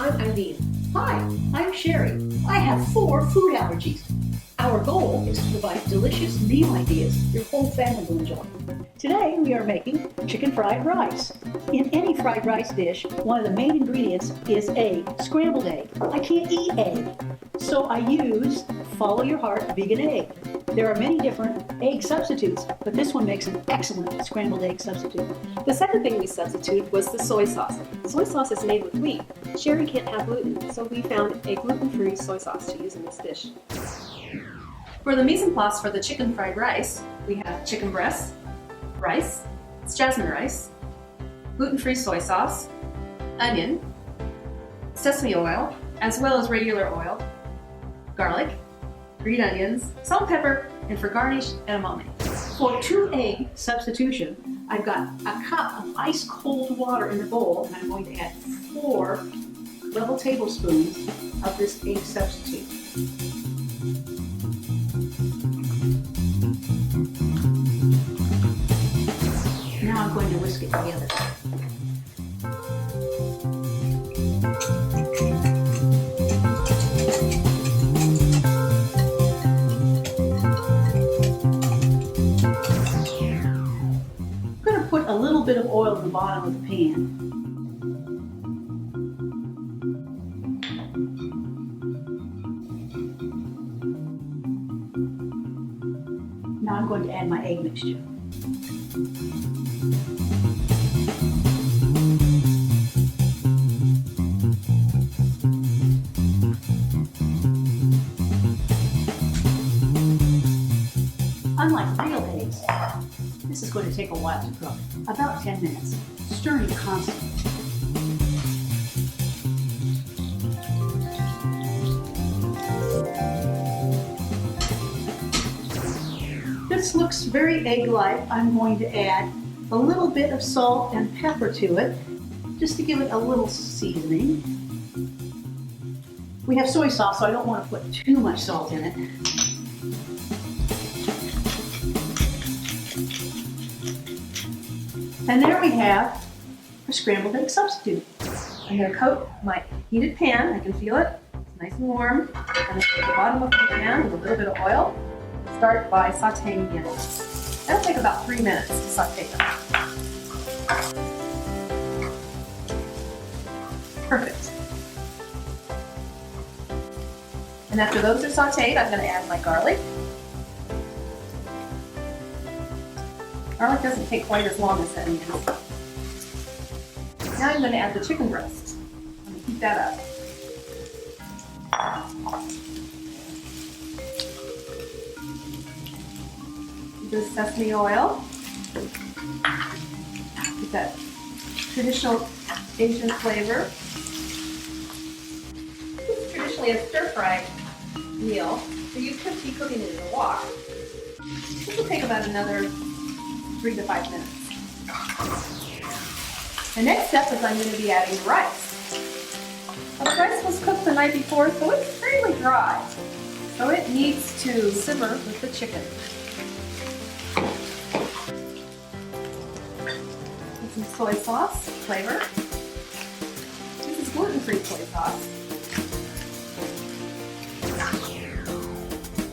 I'm Eileen. Hi, I'm Cheri. I have 4 food allergies. Our goal is to provide delicious meal ideas your whole family will enjoy. Today we are making chicken fried rice. In any fried rice dish, one of the main ingredients is egg, scrambled egg. I can't eat egg, so I use Follow Your Heart vegan egg. There are many different egg substitutes, but this one makes an excellent scrambled egg substitute. The second thing we substituted was the soy sauce. Soy sauce is made with wheat. Cheri can't have gluten, so we found a gluten-free soy sauce to use in this dish. For the mise en place for the chicken fried rice, we have chicken breast, rice, it's jasmine rice, gluten-free soy sauce, onion, sesame oil, as well as regular oil, garlic, green onions, salt and pepper, and for garnish, edamame. For 2 egg substitution, I've got a cup of ice cold water in the bowl, and I'm going to add 4 level tablespoons of this egg substitute. Now I'm going to whisk it together. I'm going to put a little bit of oil in the bottom of the pan. Now I'm going to add my egg mixture. Unlike real eggs, this is going to take a while to cook, about 10 minutes, stirring constantly. This looks very egg-like. I'm going to add a little bit of salt and pepper to it, just to give it a little seasoning. We have soy sauce, so I don't want to put too much salt in it. And there we have a scrambled egg substitute. I'm going to coat my heated pan. I can feel it. It's nice and warm. I'm going to take the bottom of the pan with a little bit of oil. Start by sauteing the onions. That'll take about 3 minutes to saute them. Perfect. And after those are sauteed, I'm going to add my garlic. Garlic doesn't take quite as long as the onions. Now I'm going to add the chicken breast. I'm going to heat that up. The sesame oil. Get that traditional Asian flavor. This is traditionally a stir-fried meal, so you could be cooking it in a wok. This will take about another 3 to 5 minutes. The next step is I'm going to be adding the rice. Well, the rice was cooked the night before, so it's fairly dry. So it needs to simmer with the chicken. With some soy sauce flavor. This is gluten-free soy sauce.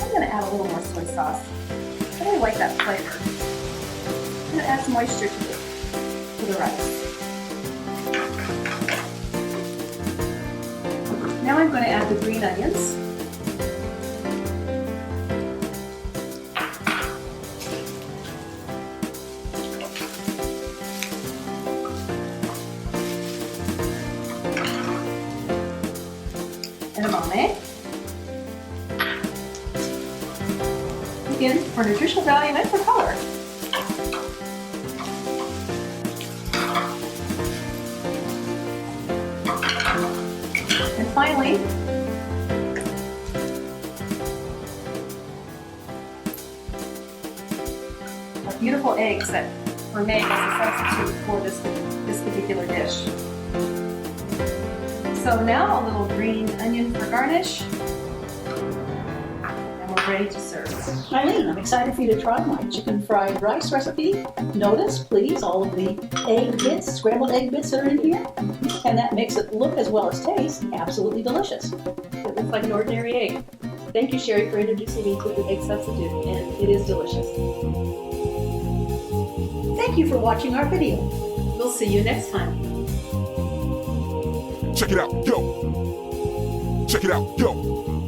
I'm going to add a little more soy sauce. I really like that flavor. I'm going to add some moisture to the rice. Now I'm going to add the green onions. Edamame. Again, for nutritional value and for color. And finally, our beautiful eggs that were made as a substitute for this particular dish. So now a little green onion for garnish, and we'll ready to serve. Eileen, I'm excited for you to try my chicken fried rice recipe. Notice, please, all of the egg bits, scrambled egg bits that are in here. And that makes it look as well as taste absolutely delicious. It looks like an ordinary egg. Thank you, Cheri, for introducing me to the egg substitute, and it is delicious. Thank you for watching our video. We'll see you next time. Check it out, yo. Check it out, yo.